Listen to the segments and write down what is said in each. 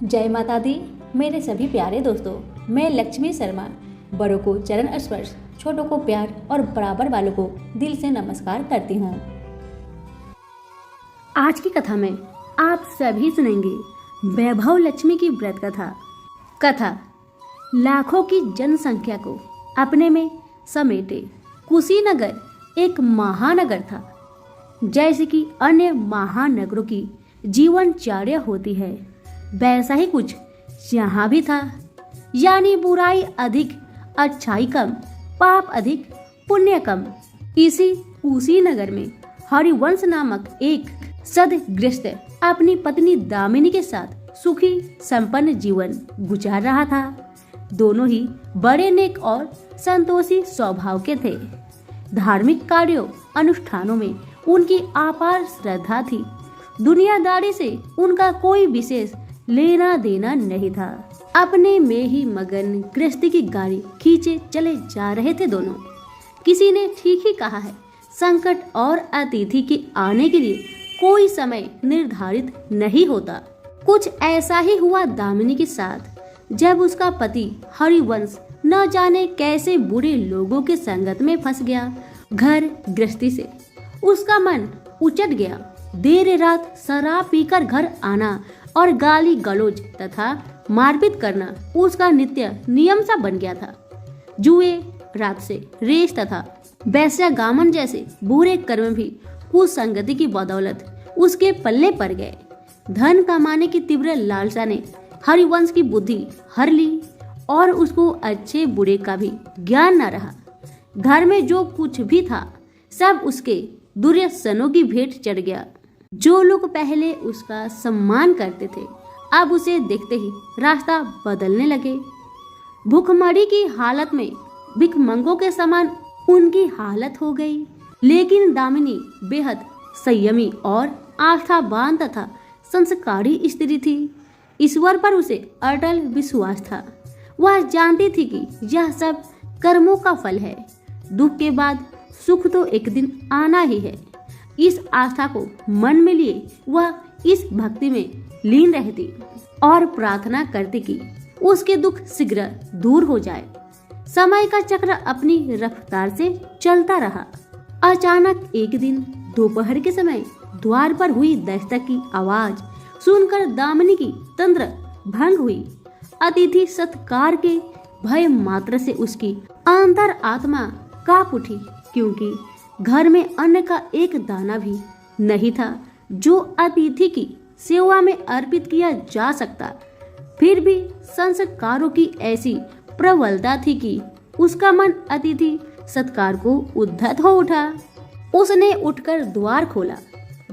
जय माता दी। मेरे सभी प्यारे दोस्तों, मैं लक्ष्मी शर्मा बड़ों को चरण स्पर्श, छोटों को प्यार और बराबर वालों को दिल से नमस्कार करती हूँ। आज की कथा में आप सभी सुनेंगे वैभव लक्ष्मी की व्रत कथा लाखों की जनसंख्या को अपने में समेटे कुशीनगर एक महानगर था। जैसे कि अन्य महानगरों की जीवनचर्या होती है, वैसा ही कुछ यहाँ भी था। यानी बुराई अधिक, अच्छाई कम, पाप अधिक, पुण्य कम। इसी कुशीनगर में हरिवंश नामक एक सद्गृहस्थ अपनी पत्नी दामिनी के साथ सुखी संपन्न जीवन गुजार रहा था। दोनों ही बड़े नेक और संतोषी स्वभाव के थे। धार्मिक कार्यों अनुष्ठानों में उनकी अपार श्रद्धा थी। दुनियादारी से उनका कोई विशेष लेना देना नहीं था। अपने में ही मगन गृहस्थी की गाड़ी खींचे चले जा रहे थे दोनों। किसी ने ठीक ही कहा है, संकट और अतिथि के आने के लिए कोई समय निर्धारित नहीं होता। कुछ ऐसा ही हुआ दामिनी के साथ, जब उसका पति हरिवंश न जाने कैसे बुरे लोगों के संगत में फंस गया। घर गृहस्थी से उसका मन उचट गया। देर रात शराब पीकर घर आना और गाली गलौज तथा मारपीट करना उसका नित्य नियम सा बन गया था। जुए, रात से रेस तथा वैश्यागमन जैसे बुरे कर्म भी कुसंगति की बदौलत उसके पल्ले पड़ गए। धन कमाने की तीव्र लालसा ने हरिवंश की बुद्धि हर ली और उसको अच्छे बुरे का भी ज्ञान न रहा। घर में जो कुछ भी था सब उसके दुर्व्यसनों की भेंट चढ़ गया। जो लोग पहले उसका सम्मान करते थे, अब उसे देखते ही रास्ता बदलने लगे। भूखमरी की हालत में भिखमंगों के समान उनकी हालत हो गई। लेकिन दामिनी बेहद संयमी और आस्थावान तथा संस्कारी स्त्री थी। ईश्वर पर उसे अटल विश्वास था। वह जानती थी कि यह सब कर्मों का फल है। दुख के बाद सुख तो एक दिन आना ही है। इस आस्था को मन में लिए वह इस भक्ति में लीन रहती और प्रार्थना करती कि उसके दुख शीघ्र दूर हो जाए। समय का चक्र अपनी रफ्तार से चलता रहा। अचानक एक दिन दोपहर के समय द्वार पर हुई दस्तक की आवाज सुनकर दामिनी की तंद्रा भंग हुई। अतिथि सत्कार के भय मात्र से उसकी अंतर आत्मा कांप उठी, क्योंकि घर में अन्न का एक दाना भी नहीं था जो अतिथि की सेवा में अर्पित किया जा सकता। फिर भी संस्कारों की ऐसी प्रबलता थी कि उसका मन अतिथि सत्कार को उद्धत हो उठा। उसने उठकर द्वार खोला।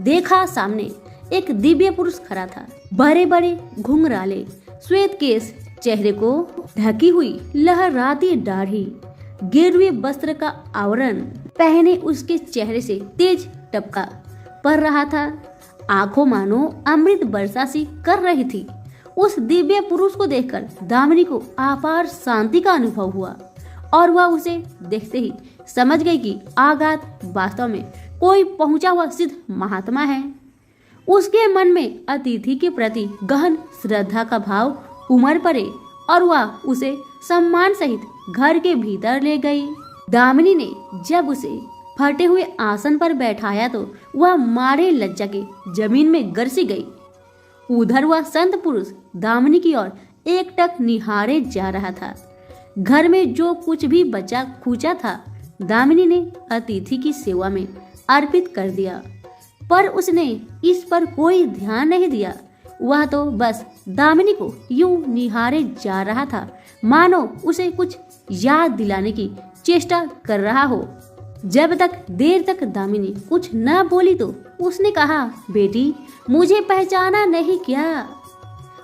देखा सामने एक दिव्य पुरुष खड़ा था। बड़े बड़े घुंघराले श्वेत केश, चेहरे को ढकी हुई लहराती दाढ़ी, गेरुए वस्त्र का आवरण पहने उसके चेहरे से तेज टपका पड़ रहा था। आंखों मानो अमृत वर्षा सी कर रही थी। उस दिव्य पुरुष को देखकर दामिनी को अपार शांति का अनुभव हुआ और वह उसे देखते ही समझ गई कि आगात वास्तव में कोई पहुंचा हुआ सिद्ध महात्मा है। उसके मन में अतिथि के प्रति गहन श्रद्धा का भाव उमड़ पड़े और वह उसे सम्मान सहित घर के भीतर ले गई। दामिनी ने जब उसे फटे हुए आसन पर बैठाया तो वह मारे लज्जा के जमीन में गिर गई। उधर वह संत पुरुष दामिनी की ओर एकटक निहारे जा रहा था। घर में जो कुछ भी बचा खुचा था दामिनी ने अतिथि की सेवा में अर्पित कर दिया, पर उसने इस पर कोई ध्यान नहीं दिया। वह तो बस दामिनी को यूं निहारे जा रहा था, मानो उसे कुछ याद दिलाने की चेष्टा कर रहा हो। जब तक देर तक दामिनी कुछ न बोली तो उसने कहा, बेटी मुझे पहचाना नहीं क्या?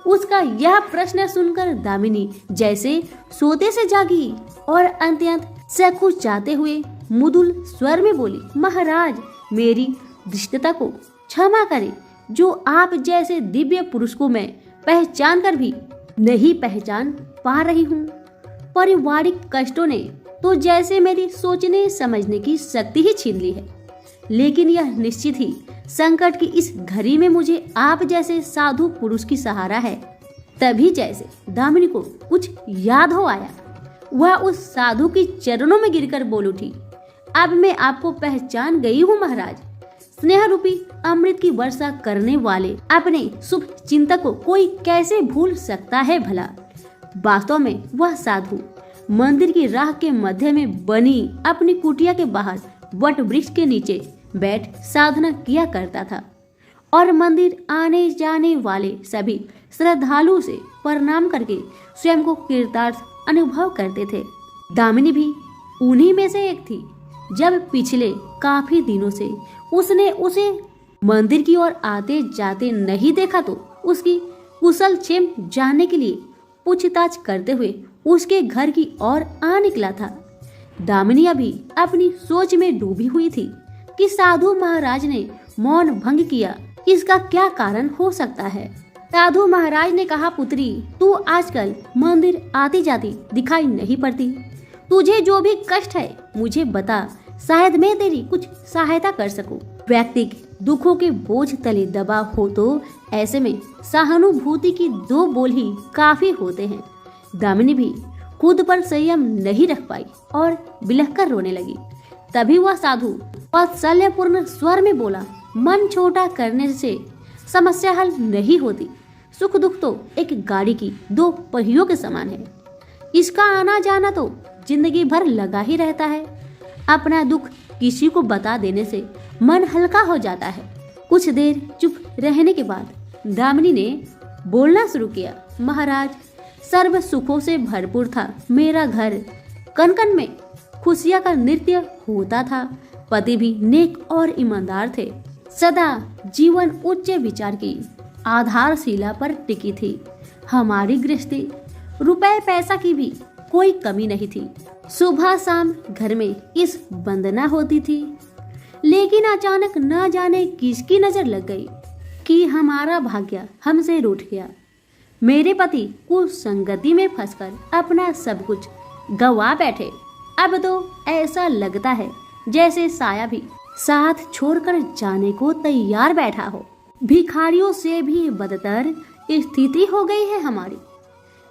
उसका यह प्रश्न सुनकर दामिनी जैसे सोते से जागी और अत्यंत सकुचाते हुए मुदुल स्वर में बोली, महाराज मेरी धृष्टता को क्षमा करें। जो आप जैसे दिव्य पुरुष को मैं पहचान कर भी नहीं पहचान पा रही हूँ। पारिवारिक कष्टों ने तो जैसे मेरी सोचने समझने की शक्ति ही छीन ली है। लेकिन यह निश्चित ही संकट की इस घड़ी में मुझे आप जैसे साधु पुरुष की सहारा है। तभी जैसे दामिनी को कुछ याद हो आया, वह उस साधु के चरणों में गिरकर बोल उठी, अब मैं आपको पहचान गई हूँ महाराज। स्नेह रूपी अमृत की वर्षा करने वाले अपने शुभ चिंतक को कोई कैसे भूल सकता है भला। वास्तव में वह साधु मंदिर की राह के मध्य में बनी अपनी कुटिया के बाहर वट वृक्ष के नीचे बैठ साधना किया करता था और मंदिर आने जाने वाले सभी श्रद्धालु से प्रणाम करके स्वयं को कृतार्थ अनुभव करते थे। दामिनी भी उन्हीं में से एक थी। जब पिछले काफी दिनों से उसने उसे मंदिर की ओर आते जाते नहीं देखा तो उसकी कुशल क्षेम जानने के लिए पूछताछ करते हुए उसके घर की ओर आ निकला था। दामिनी अभी अपनी सोच में डूबी हुई थी कि साधु महाराज ने मौन भंग किया, इसका क्या कारण हो सकता है। साधु महाराज ने कहा, पुत्री तू आजकल मंदिर आती जाती दिखाई नहीं पड़ती, तुझे जो भी कष्ट है मुझे बता, शायद मैं तेरी कुछ सहायता कर सकूं। व्यक्ति दुखों के बोझ तले दबा हो तो ऐसे में सहानुभूति की दो बोल ही काफी होते हैं। दामिनी भी खुद पर संयम नहीं रख पाई और बिलखकर रोने लगी। तभी वह साधु वात्सल्यपूर्ण स्वर में बोला, मन छोटा करने से समस्या हल नहीं होती। सुख दुख तो एक गाड़ी की दो पहियों के समान है, इसका आना जाना तो जिंदगी भर लगा ही रहता है। अपना दुख किसी को बता देने से मन हल्का हो जाता है। कुछ देर चुप रहने के बाद दामिनी ने बोलना शुरू किया, महाराज सर्व सुखों से भरपूर था मेरा घर, कन कन में खुशियां का नृत्य होता था, पति भी नेक और ईमानदार थे, सदा जीवन उच्च विचार की आधारशिला पर टिकी थी। हमारी गृहस्थी रुपए पैसा की भी कोई कमी नहीं थी। सुबह शाम घर में इस वंदना होती थी, लेकिन अचानक न जाने किसकी नजर लग गई कि हमारा भाग्य हमसे रूठ गया। मेरे पति कुसंगति में फंसकर अपना सब कुछ गवा बैठे। अब तो ऐसा लगता है जैसे साया भी साथ छोड़कर जाने को तैयार बैठा हो। भिखारियों से भी बदतर स्थिति हो गई है हमारी।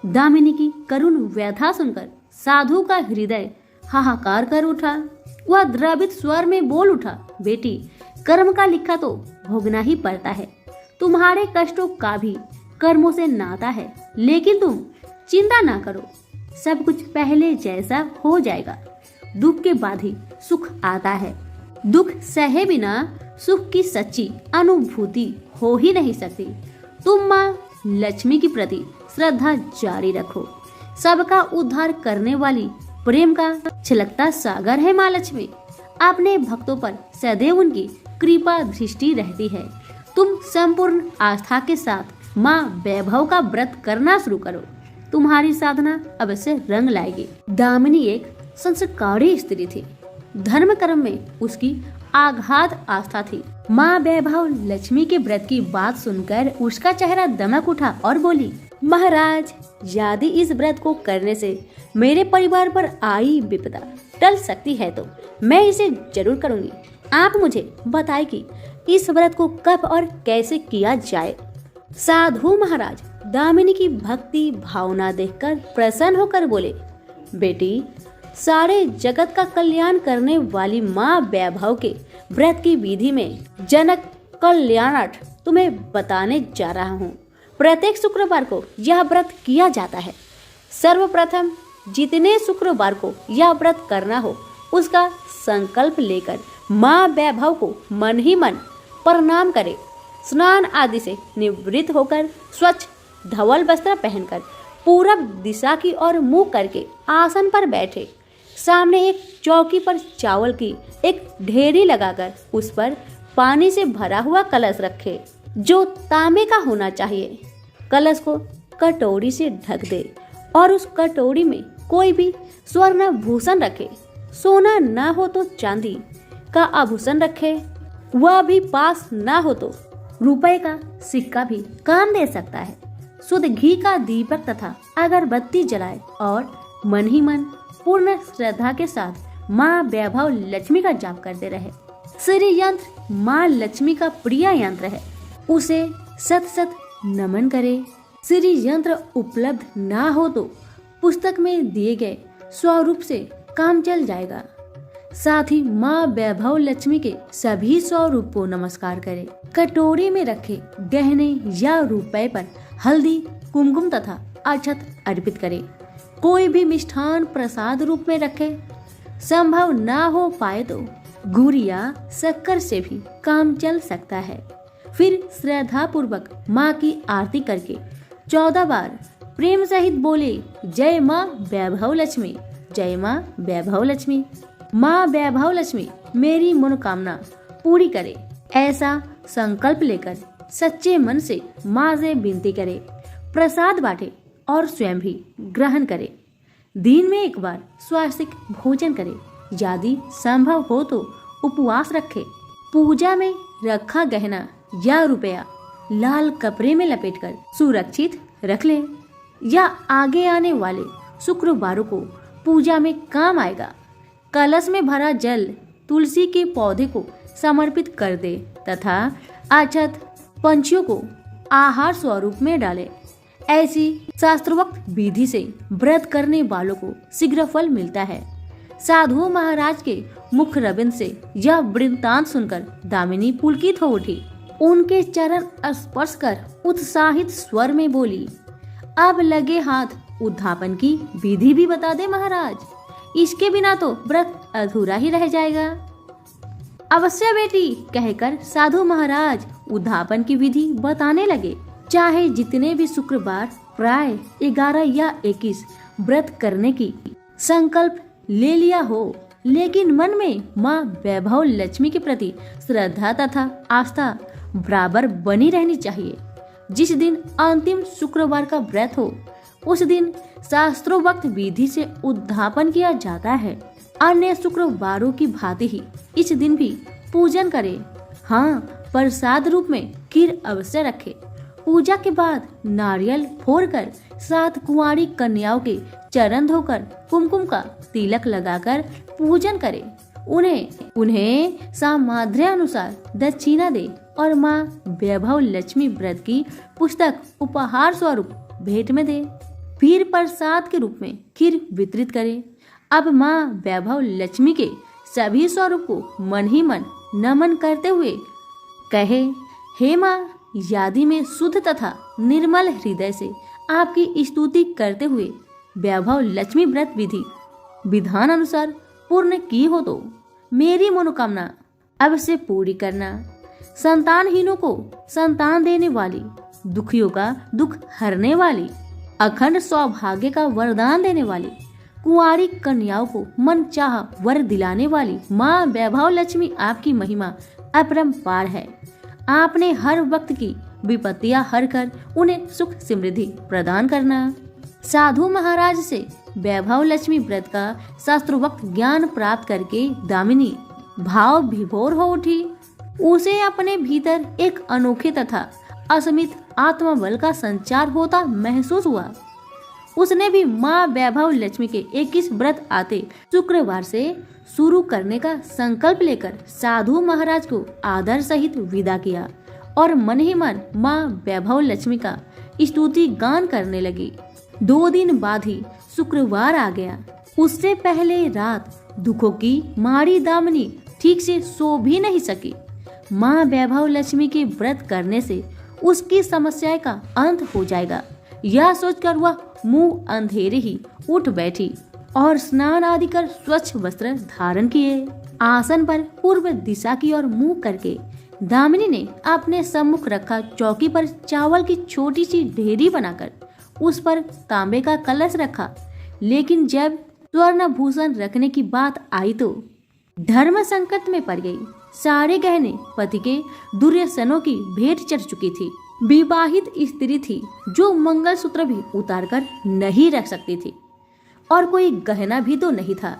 दामिनी की करुण व्यथा सुनकर साधु का हृदय हाहाकार कर उठा। वह द्रवित स्वर में बोल उठा, बेटी कर्म का लिखा तो भोगना ही पड़ता है। तुम्हारे कष्टों का भी कर्मों से नाता है, लेकिन तुम चिंता ना करो, सब कुछ पहले जैसा हो जाएगा। दुख के बाद ही सुख आता है। दुख सहे बिना सुख की सच्ची अनुभूति हो ही नहीं सकती। तुम माँ लक्ष्मी की प्रति श्रद्धा जारी रखो। सबका उद्धार करने वाली प्रेम का छलकता सागर है माँ लक्ष्मी। अपने भक्तों पर सदैव उनकी कृपा दृष्टि रहती है। तुम संपूर्ण आस्था के साथ माँ वैभव का व्रत करना शुरू करो, तुम्हारी साधना अवश्य रंग लाएगी। दामिनी एक संस्कारी स्त्री थी। धर्म कर्म में उसकी आगाध आस्था थी। माँ वैभव लक्ष्मी के व्रत की बात सुनकर उसका चेहरा दमक उठा और बोली, महाराज यदि इस व्रत को करने से मेरे परिवार पर आई विपदा टल सकती है तो मैं इसे जरूर करूंगी। आप मुझे बताएं कि इस व्रत को कब और कैसे किया जाए। साधु महाराज दामिनी की भक्ति भावना देखकर प्रसन्न होकर बोले, बेटी सारे जगत का कल्याण करने वाली माँ वैभव के व्रत की विधि में जनक कल्याणार्थ तुम्हें बताने जा रहा हूँ। प्रत्येक शुक्रवार को यह व्रत किया जाता है। सर्वप्रथम जितने शुक्रवार को यह व्रत करना हो उसका संकल्प लेकर माँ वैभव को मन ही मन प्रणाम करे। स्नान आदि से निवृत्त होकर स्वच्छ धवल वस्त्र पहनकर पूरब दिशा की ओर मुंह करके आसन पर बैठे। सामने एक चौकी पर चावल की एक ढेरी लगाकर उस पर पानी से भरा हुआ कलश रखे, जो तांबे का होना चाहिए। कलश को कटोरी से ढक दे और उस कटोरी में कोई भी स्वर्ण भूषण रखे। सोना ना हो तो चांदी का आभूषण रखे, वह भी पास ना हो तो रुपए का सिक्का भी काम दे सकता है। शुद्ध घी का दीपक तथा अगरबत्ती जलाए और मन ही मन पूर्ण श्रद्धा के साथ माँ वैभव लक्ष्मी का जाप करते रहे। श्री यंत्र माँ लक्ष्मी का प्रिय यंत्र है, उसे सत सत नमन करे। श्री यंत्र उपलब्ध ना हो तो पुस्तक में दिए गए स्वरूप से काम चल जाएगा। साथ ही माँ वैभव लक्ष्मी के सभी स्वरूप को नमस्कार करें। कटोरी में रखे गहने या रुपए पर हल्दी, कुमकुम तथा अक्षत अर्पित करें। कोई भी मिष्ठान प्रसाद रूप में रखे। संभव ना हो पाए तो गुड़ या शक्कर से भी काम चल सकता है। फिर श्रद्धा पूर्वक माँ की आरती करके 14 बार प्रेम सहित बोले, जय माँ वैभव लक्ष्मी, जय माँ वैभव लक्ष्मी। माँ वैभव लक्ष्मी मेरी मनोकामना पूरी करे, ऐसा संकल्प लेकर सच्चे मन से माँ से विनती करे। प्रसाद बांटे और स्वयं भी ग्रहण करे। दिन में एक बार स्वास्तिक भोजन करे। यदि संभव हो तो उपवास रखे। पूजा में रखा गहना या रुपया लाल कपड़े में लपेटकर सुरक्षित रख ले, या आगे आने वाले शुक्रवारों को पूजा में काम आएगा। कलश में भरा जल तुलसी के पौधे को समर्पित कर दे तथा अक्षत पंछियों को आहार स्वरूप में डाले। ऐसी शास्त्रोक्त विधि से व्रत करने वालों को शीघ्र फल मिलता है। साधु महाराज के मुख रविंद से यह वृत्तांत सुनकर दामिनी पुलकित हो उठी। उनके चरण स्पर्श कर उत्साहित स्वर में बोली, अब लगे हाथ उद्धापन की विधि भी बता दे महाराज, इसके बिना तो व्रत अधूरा ही रह जाएगा। अवश्य बेटी, कहकर साधु महाराज उद्धापन की विधि बताने लगे। चाहे जितने भी शुक्रवार प्राय 11 या 21 व्रत करने की संकल्प ले लिया हो, लेकिन मन में माँ वैभव लक्ष्मी के प्रति श्रद्धा तथा आस्था बराबर बनी रहनी चाहिए। जिस दिन अंतिम शुक्रवार का व्रत हो, उस दिन शास्त्रोक्त विधि से उद्धापन किया जाता है। अन्य शुक्रवारों की भांति ही इस दिन भी पूजन करे। हाँ, प्रसाद रूप में खीर अवश्य रखे। पूजा के बाद नारियल फोड़कर 7 कुंवारी कन्याओं के चरण धोकर कुमकुम का तिलक लगाकर पूजन करे। उन्हें सामर्थ्य अनुसार दक्षिणा दे और माँ वैभव लक्ष्मी व्रत की पुस्तक उपहार स्वरूप भेंट में दे। फिर प्रसाद के रूप में खीर वितरित करे। अब माँ वैभव लक्ष्मी के सभी स्वरूप को मन ही मन नमन करते हुए कहे, हे माँ, यदि मैं शुद्ध तथा निर्मल हृदय से आपकी स्तुति करते हुए वैभव लक्ष्मी व्रत विधि विधान अनुसार पूर्ण की हो तो मेरी मनोकामना अवश्य पूरी करना। संतानहीनों को संतान देने वाली, दुखियों का दुख हरने वाली, अखंड सौभाग्य का वरदान देने वाली, कुंवारी कन्याओं को मन चाह वर दिलाने वाली माँ वैभव लक्ष्मी आपकी महिमा अपरंपार है। आपने हर वक्त की विपत्तियां हर कर उन्हें सुख समृद्धि प्रदान करना। साधु महाराज से वैभव लक्ष्मी व्रत का शास्त्रोक्त ज्ञान प्राप्त करके दामिनी भाव विभोर हो उठी। उसे अपने भीतर एक अनोखे तथा असीमित आत्मबल का संचार होता महसूस हुआ। उसने भी माँ वैभव लक्ष्मी के 21 व्रत आते शुक्रवार से शुरू करने का संकल्प लेकर साधु महाराज को आदर सहित विदा किया और मन ही मन माँ वैभव लक्ष्मी का स्तुति गान करने लगी। 2 दिन बाद ही शुक्रवार आ गया। उससे पहले रात दुखों की मारी दामिनी ठीक से सो भी नहीं सकी। माँ वैभव लक्ष्मी के व्रत करने से उसकी समस्या का अंत हो जाएगा, यह सोचकर वह मुंह अंधेरे ही उठ बैठी और स्नान आदि कर स्वच्छ वस्त्र धारण किए। आसन पर पूर्व दिशा की ओर मुंह करके दामिनी ने अपने सम्मुख रखा चौकी पर चावल की छोटी सी ढेरी बनाकर उस पर तांबे का कलश रखा। लेकिन जब स्वर्ण भूषण रखने की बात आई तो धर्म संकट में पड़ गई। सारे गहने पति के दुर्व्यसनों की भेंट चढ़ चुकी थी। विवाहित स्त्री थी जो मंगलसूत्र भी उतार कर नहीं रख सकती थी और कोई गहना भी तो नहीं था।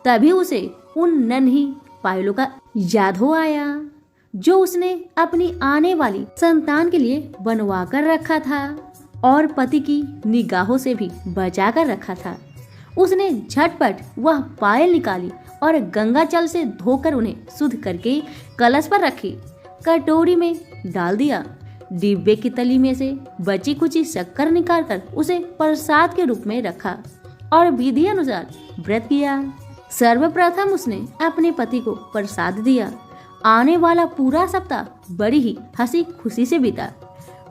तभी उसे उन नन्ही पायलों का याद हो आया जो उसने अपनी आने वाली संतान के लिए बनवा कर रखा था और पति की निगाहों से भी बचा कर रखा था। उसने झटपट वह पायल निकाली और गंगा जल से धोकर उन्हें शुद्ध करके कलश पर रखी, कटोरी में डाल दिया। डिब्बे की तली में से बची कुची शक्कर निकालकर उसे प्रसाद के रूप में रखा और विधि अनुसार व्रत किया। सर्वप्रथम उसने अपने पति को प्रसाद दिया। आने वाला पूरा सप्ताह बड़ी ही हंसी खुशी से बीता।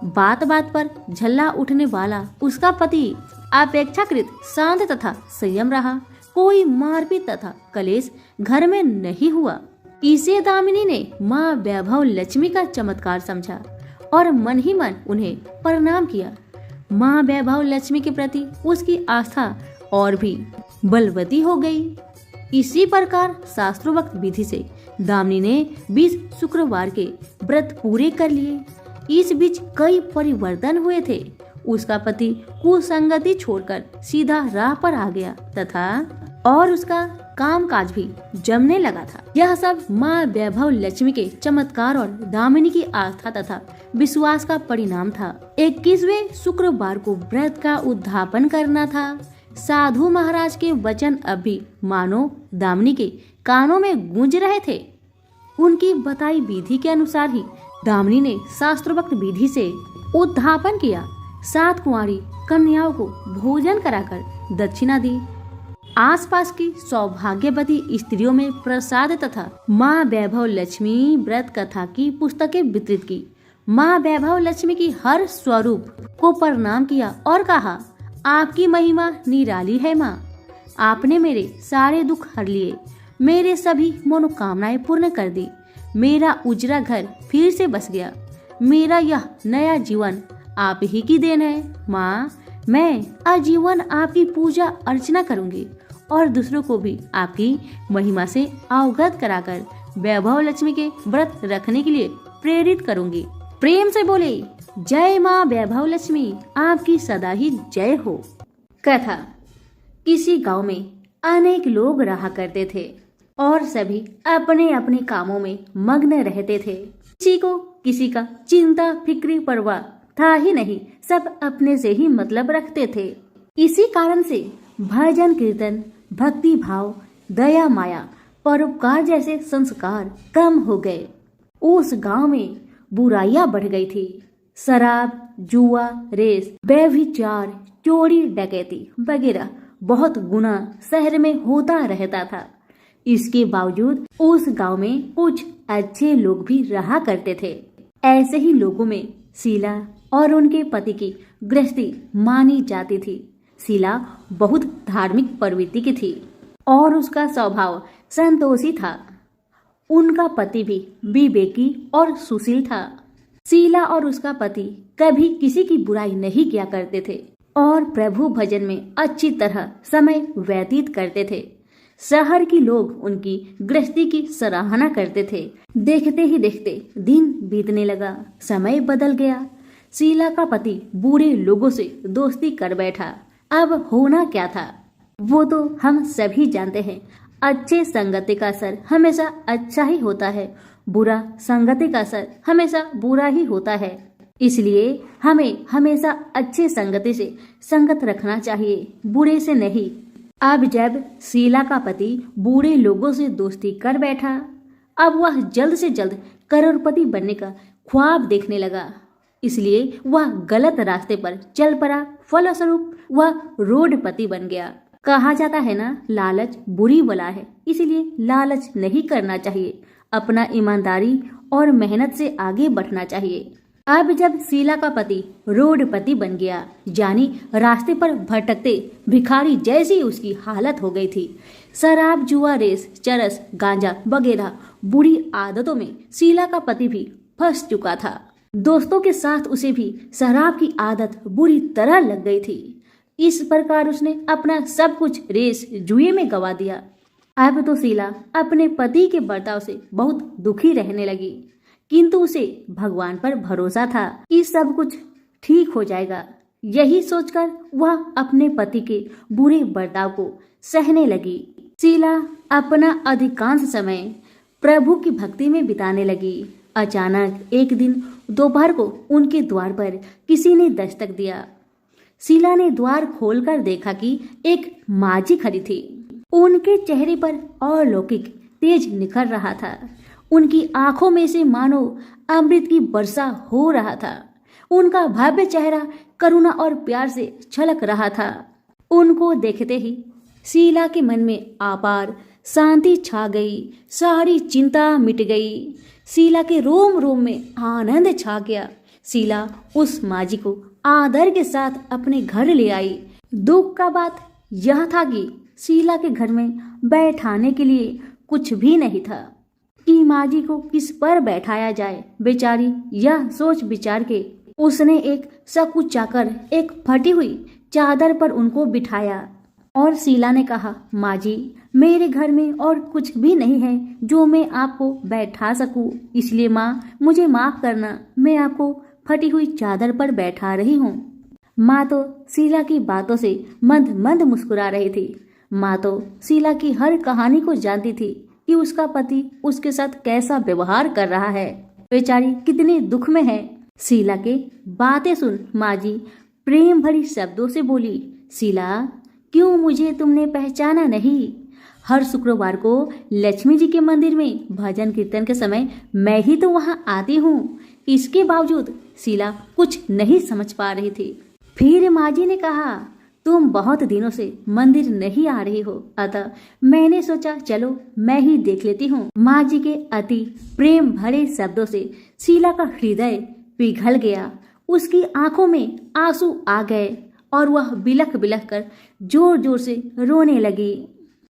बात बात पर झल्ला उठने वाला उसका पति अपेक्षाकृत शांत तथा संयम रहा। कोई मारपीट तथा कलेश घर में नहीं हुआ। इसे दामिनी ने माँ वैभव लक्ष्मी का चमत्कार समझा और मन ही मन उन्हें प्रणाम किया। माँ वैभव लक्ष्मी के प्रति उसकी आस्था और भी बलवती हो गई। इसी प्रकार शास्त्रोक्त विधि से दामिनी ने 20 शुक्रवार के व्रत पूरे कर लिए। इस बीच कई परिवर्तन हुए थे। उसका पति कुसंगति छोड़कर सीधा राह पर आ गया तथा और उसका कामकाज भी जमने लगा था। यह सब माँ वैभव लक्ष्मी के चमत्कार और दामिनी की आस्था तथा विश्वास का परिणाम था। 21वें शुक्रवार को व्रत का उद्यापन करना था। साधु महाराज के वचन अब भी मानो दामिनी के कानों में गूंज रहे थे। उनकी बताई विधि के अनुसार ही दामिनी ने शास्त्रोक्त विधि से उद्यापन किया। 7 कुंवारी कन्याओं को भोजन कराकर दक्षिणा दी। आसपास की सौभाग्यवती स्त्रियों में प्रसाद तथा माँ वैभव लक्ष्मी व्रत कथा की पुस्तकें वितरित की। माँ वैभव लक्ष्मी की हर स्वरूप को प्रणाम किया और कहा, आपकी महिमा निराली है माँ। आपने मेरे सारे दुख हर लिए, मेरे सभी मनोकामनाएं पूर्ण कर दी। मेरा उजरा घर फिर से बस गया। मेरा यह नया जीवन आप ही की देन है माँ। मैं आजीवन आपकी पूजा अर्चना करूंगी और दूसरों को भी आपकी महिमा से अवगत कराकर वैभव लक्ष्मी के व्रत रखने के लिए प्रेरित करूंगी। प्रेम से बोले, जय माँ वैभव लक्ष्मी, आपकी सदा ही जय हो। कथा। किसी गांव में अनेक लोग रहा करते थे और सभी अपने अपने कामों में मग्न रहते थे। किसी को किसी का चिंता फिक्री परवाह था ही नहीं। सब अपने से ही मतलब रखते थे। इसी कारण से भजन कीर्तन, भक्ति भाव, दया माया, परोपकार जैसे संस्कार कम हो गए। उस गांव में बुराइयां बढ़ गई थी। शराब, जुआ, रेस, व्यभिचार, चोरी डकैती वगैरह बहुत गुना शहर में होता रहता था। इसके बावजूद उस गांव में कुछ अच्छे लोग भी रहा करते थे। ऐसे ही लोगों में शीला और उनके पति की गृहस्थी मानी जाती थी। शीला बहुत धार्मिक प्रवृत्ति की थी और उसका स्वभाव संतोषी था। उनका पति भी विवेकी और सुशील था। शीला और उसका पति कभी किसी की बुराई नहीं किया करते थे और प्रभु भजन में अच्छी तरह समय व्यतीत करते थे। शहर के लोग उनकी गृहस्थी की सराहना करते थे। देखते ही देखते दिन बीतने लगा, समय बदल गया। शीला का पति बुरे लोगों से दोस्ती कर बैठा। अब होना क्या था वो तो हम सभी जानते हैं। अच्छे संगति का असर हमेशा अच्छा ही होता है, बुरा संगति का असर हमेशा बुरा ही होता है। इसलिए हमें हमेशा अच्छे संगति से संगत रखना चाहिए, बुरे से नहीं। अब जब शीला का पति बूढ़े लोगों से दोस्ती कर बैठा, अब वह जल्द से जल्द करोड़पति बनने का ख्वाब देखने लगा। इसलिए वह गलत रास्ते पर चल पड़ा। फलस्वरूप वह रोडपति बन गया। कहा जाता है ना, लालच बुरी बला है, इसलिए लालच नहीं करना चाहिए। अपना ईमानदारी और मेहनत से आगे बढ़ना चाहिए। अब जब शीला का पति रोडपति बन गया, जानी रास्ते पर भटकते भिखारी जैसी उसकी हालत हो गई थी। शराब, जुआ, रेस, चरस, गांजा वगैरह बुरी आदतों में शीला का पति भी फंस चुका था। दोस्तों के साथ उसे भी शराब की आदत बुरी तरह लग गई थी। इस प्रकार उसने अपना सब कुछ रेस जुए में गवा दिया। अब तो शीला अपने पति के बर्ताव से बहुत दुखी रहने लगी, किंतु उसे भगवान पर भरोसा था कि सब कुछ ठीक हो जाएगा। यही सोचकर वह अपने पति के बुरे बर्ताव को सहने लगी। शीला अपना अधिकांश समय प्रभु की भक्ति में बिताने लगी। अचानक एक दिन दोपहर को उनके द्वार पर किसी ने दस्तक दिया। शीला ने द्वार खोलकर देखा कि एक माझी खड़ी थी। उनके चेहरे पर अलौकिक तेज निखर रहा था। उनकी आंखों में से मानो अमृत की वर्षा हो रहा था। उनका भव्य चेहरा करुणा और प्यार से छलक रहा था। उनको देखते ही शीला के मन में अपार शांति छा गई, सारी चिंता मिट गई। शीला के रोम रोम में आनंद छा गया। शीला उस माँ जी को आदर के साथ अपने घर ले आई। दुख का बात यह था कि शीला के घर में बैठाने के लिए कुछ भी नहीं था कि माँ जी को किस पर बैठाया जाए। बेचारी यह सोच विचार के उसने एक सकुचाकर एक फटी हुई चादर पर उनको बिठाया और शीला ने कहा, माँ जी, मेरे घर में और कुछ भी नहीं है जो मैं आपको बैठा सकूं, इसलिए माँ मुझे माफ करना, मैं आपको फटी हुई चादर पर बैठा रही हूँ। माँ तो शीला की बातों से मंद मंद मुस्कुरा रही थी। माँ तो शीला की हर कहानी को जानती थी कि उसका पति उसके साथ कैसा व्यवहार कर रहा है, बेचारी कितने दुख में है। शीला के बातें सुन माँ जी प्रेम भरी शब्दों से बोली, शीला, क्यों मुझे तुमने पहचाना नहीं? हर शुक्रवार को लक्ष्मी जी के मंदिर में भजन कीर्तन के समय मैं ही तो वहाँ आती हूँ। इसके बावजूद शीला कुछ नहीं समझ पा रही थी। फिर माँ जी ने कहा, तुम बहुत दिनों से मंदिर नहीं आ रही हो, अतः मैंने सोचा चलो मैं ही देख लेती हूँ। माँ जी के अति प्रेम भरे शब्दों से शीला का हृदय पिघल गया। उसकी आंखों में आंसू आ गए और वह बिलख बिलख कर जोर जोर से रोने लगी।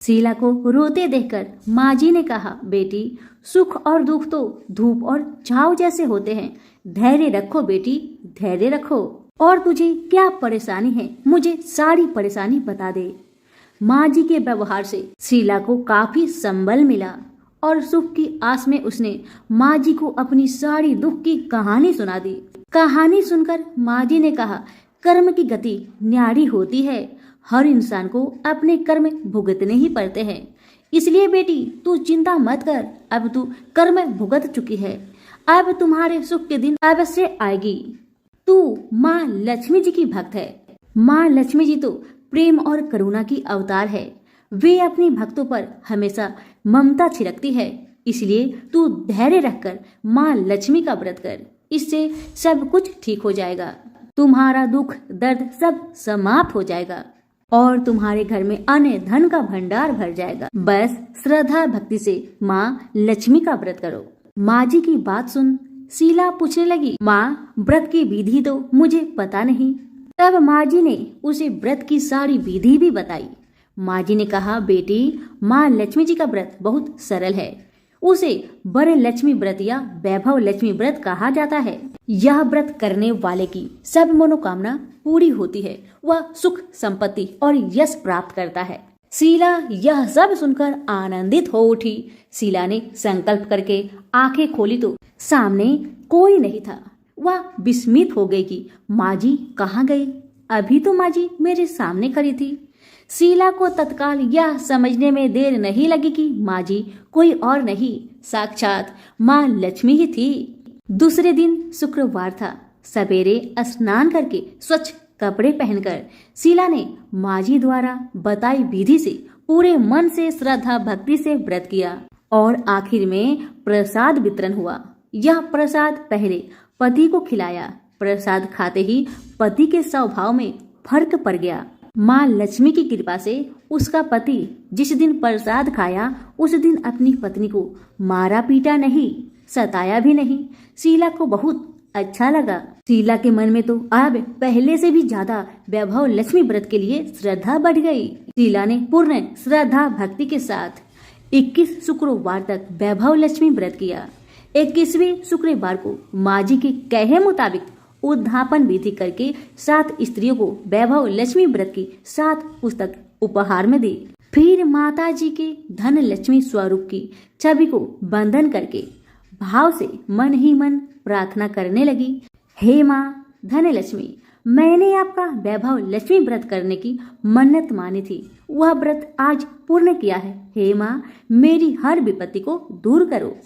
शीला को रोते देखकर माँ जी ने कहा, बेटी, सुख और दुख तो धूप और छाव जैसे होते हैं, धैर्य रखो बेटी, धैर्य रखो। और तुझे क्या परेशानी है, मुझे सारी परेशानी बता दे। माँ जी के व्यवहार से शीला को काफी संबल मिला और सुख की आस में उसने माँ जी को अपनी सारी दुख की कहानी सुना दी। कहानी सुनकर माँ जी ने कहा, कर्म की गति न्यारी होती है, हर इंसान को अपने कर्म भुगतने ही पड़ते हैं। इसलिए बेटी तू चिंता मत कर, अब तू कर्म भुगत चुकी है, अब तुम्हारे सुख के दिन अवश्य आएगी। तू माँ लक्ष्मी जी की भक्त है। माँ लक्ष्मी जी तो प्रेम और करुणा की अवतार है, वे अपनी भक्तों पर हमेशा ममता छिड़कती है। इसलिए तू धैर्य रखकर माँ लक्ष्मी का व्रत कर, इससे सब कुछ ठीक हो जाएगा, तुम्हारा दुख दर्द सब समाप्त हो जाएगा और तुम्हारे घर में अन्न धन का भंडार भर जाएगा। बस श्रद्धा भक्ति से माँ लक्ष्मी का व्रत करो। माँ जी की बात सुन शीला पूछने लगी, माँ, व्रत की विधि तो मुझे पता नहीं। तब माँ जी ने उसे व्रत की सारी विधि भी बताई। माँ जी ने कहा, बेटी, माँ लक्ष्मी जी का व्रत बहुत सरल है, उसे वर लक्ष्मी व्रत या वैभव लक्ष्मी व्रत कहा जाता है। यह व्रत करने वाले की सब मनोकामना पूरी होती है, वह सुख संपत्ति और यश प्राप्त करता है। शीला यह सब सुनकर आनंदित हो उठी। शीला ने संकल्प करके आंखें खोली तो सामने कोई नहीं था। वह विस्मित हो गई कि माँ जी कहाँ गई, अभी तो माँ जी मेरे सामने खड़ी थी। शीला को तत्काल यह समझने में देर नहीं लगी कि माँ जी कोई और नहीं, साक्षात माँ लक्ष्मी ही थी। दूसरे दिन शुक्रवार था। सवेरे स्नान करके स्वच्छ कपड़े पहनकर शीला ने माँ जी द्वारा बताई विधि से पूरे मन से श्रद्धा भक्ति से व्रत किया और आखिर में प्रसाद वितरण हुआ। यह प्रसाद पहले पति को खिलाया। प्रसाद खाते ही पति के स्वभाव में फर्क पड़ गया। माँ लक्ष्मी की कृपा से उसका पति जिस दिन प्रसाद खाया उस दिन अपनी पत्नी को मारा पीटा नहीं, सताया भी नहीं। शीला को बहुत अच्छा लगा। शीला के मन में तो अब पहले से भी ज्यादा वैभव लक्ष्मी व्रत के लिए श्रद्धा बढ़ गई। शीला ने पूर्ण श्रद्धा भक्ति के साथ 21 शुक्रवार तक वैभव लक्ष्मी व्रत किया। 21वें शुक्रवार को माँ जी के कहे मुताबिक उद्धापन विधि करके 7 स्त्रियों को वैभव लक्ष्मी व्रत की 7 पुस्तक उपहार में दी। फिर माता जी के धन लक्ष्मी स्वरूप की छवि को बंधन करके भाव से मन ही मन प्रार्थना करने लगी, हे माँ धन लक्ष्मी, मैंने आपका वैभव लक्ष्मी व्रत करने की मन्नत मानी थी, वह व्रत आज पूर्ण किया है। हे माँ, मेरी हर विपत्ति को दूर करो,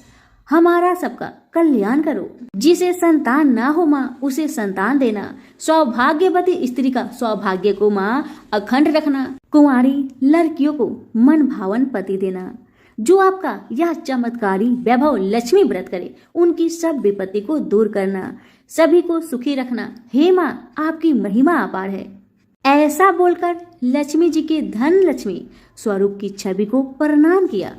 हमारा सबका कल्याण करो। जिसे संतान ना हो माँ उसे संतान देना, सौभाग्यवती स्त्री का सौभाग्य को माँ अखंड रखना, कुंवारी लड़कियों को मन भावन पति देना, जो आपका यह चमत्कारी वैभव लक्ष्मी व्रत करे, उनकी सब विपत्ति को दूर करना, सभी को सुखी रखना। हे माँ, आपकी महिमा अपार है। ऐसा बोलकर लक्ष्मी जी के धन लक्ष्मी स्वरूप की छवि को प्रणाम किया।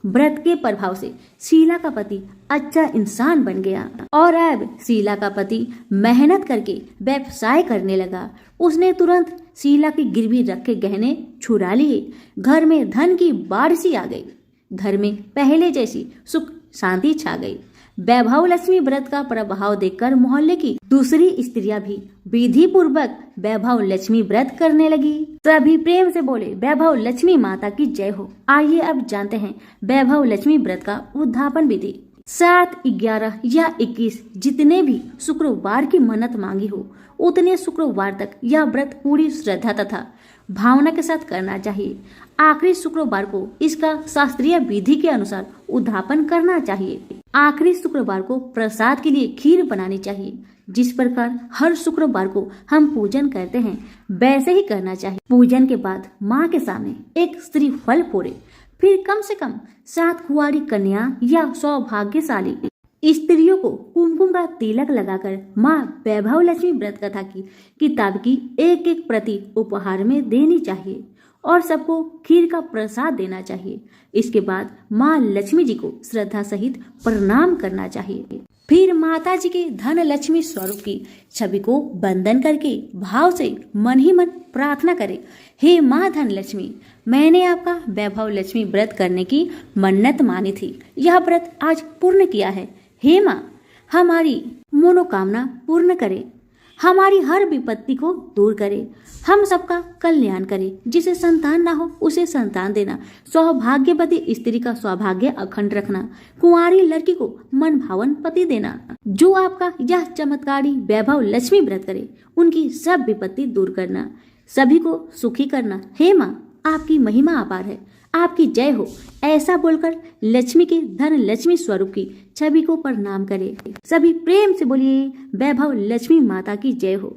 व्रत के प्रभाव से शीला का पति अच्छा इंसान बन गया और अब शीला का पति मेहनत करके व्यवसाय करने लगा। उसने तुरंत शीला की गिरवी रख के गहने छुड़ा लिए। घर में धन की बारिश आ गई। घर में पहले जैसी सुख शांति छा गई। वैभव लक्ष्मी व्रत का प्रभाव देखकर मोहल्ले की दूसरी स्त्रियां भी विधि पूर्वक वैभव लक्ष्मी व्रत करने लगी। सभी प्रेम से बोले, वैभव लक्ष्मी माता की जय हो। आइए अब जानते हैं वैभव लक्ष्मी व्रत का उद्यापन विधि। 7, 11 या 21 जितने भी शुक्रवार की मन्नत मांगी हो, उतने शुक्रवार तक यह व्रत पूरी श्रद्धा तथा भावना के साथ करना चाहिए। आखिरी शुक्रवार को इसका शास्त्रीय विधि के अनुसार उद्यापन करना चाहिए। आखिरी शुक्रवार को प्रसाद के लिए खीर बनानी चाहिए। जिस प्रकार हर शुक्रवार को हम पूजन करते हैं, वैसे ही करना चाहिए। पूजन के बाद माँ के सामने एक श्रीफल फोड़े, फिर कम से कम 7 कुंवारी कन्या या सौभाग्यशाली स्त्रियों को कुमकुम का तिलक लगाकर माँ वैभव लक्ष्मी व्रत कथा की किताब की एक प्रति उपहार में देनी चाहिए और सबको खीर का प्रसाद देना चाहिए। इसके बाद माँ लक्ष्मी जी को श्रद्धा सहित प्रणाम करना चाहिए। फिर माता जी के धन लक्ष्मी स्वरूप की छवि को वंदन करके भाव से मन ही मन प्रार्थना करें, हे माँ धन लक्ष्मी, मैंने आपका वैभव लक्ष्मी व्रत करने की मन्नत मानी थी। यह व्रत आज पूर्ण किया है। हे माँ, हमारी मनोकामना पूर्ण करे, हमारी हर विपत्ति को दूर करे, हम सबका कल्याण करे। जिसे संतान ना हो उसे संतान देना, सौभाग्यवती स्त्री का सौभाग्य अखंड रखना, कुंवारी लड़की को मन भावन पति देना। जो आपका यह चमत्कारी वैभव लक्ष्मी व्रत करे, उनकी सब विपत्ति दूर करना, सभी को सुखी करना। हे माँ, आपकी महिमा अपार है, आपकी जय हो। ऐसा बोलकर लक्ष्मी के धन लक्ष्मी स्वरूप की छवि को प्रणाम करे। सभी प्रेम से बोलिए, वैभव लक्ष्मी माता की जय हो।